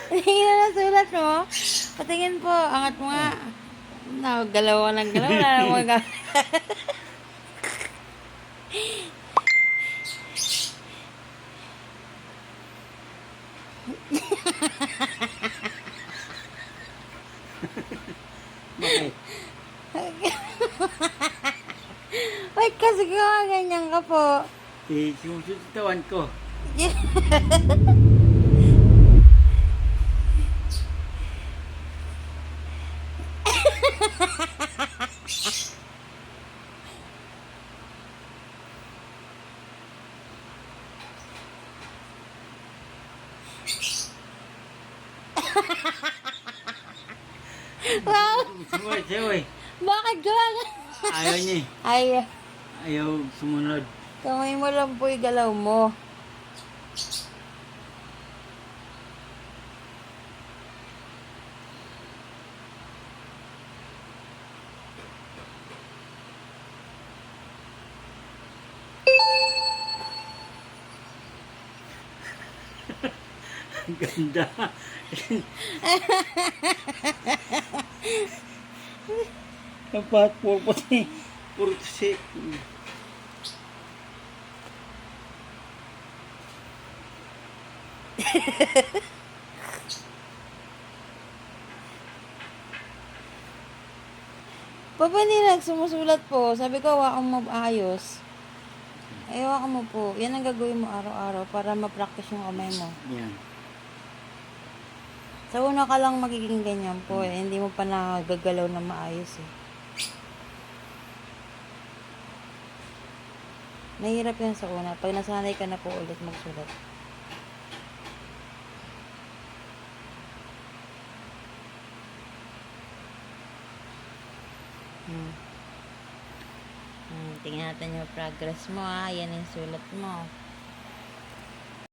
Tingin na sulat mo. Patingin po. Angat mo nga. Galaw ka ng galaw. Wala na mo Bakit? Wait, kasi ganyan ka po. Sumusutawan ko. Wow! Siway. Bakit gano'n? Ayaw niya eh. Ay, Ayaw sumunod. kamay mo lang po yung galaw mo. Ang ganda. Dapat puro puti. Puro tusi. Papa nila sumusulat po. Sabi ko, hawakan mo ayos. Ay, hawakan mo po. Yan ang gagawin mo araw-araw para ma-practice yung kamay mo. Yan. Sa una ka lang magiging ganyan po eh. Hindi mo pa nagagalaw na maayos eh. Mahirap yan sa una. Pag nasanay ka na po ulit magsulat. Tingnan natin yung progress mo ha. Yan yung sulat mo.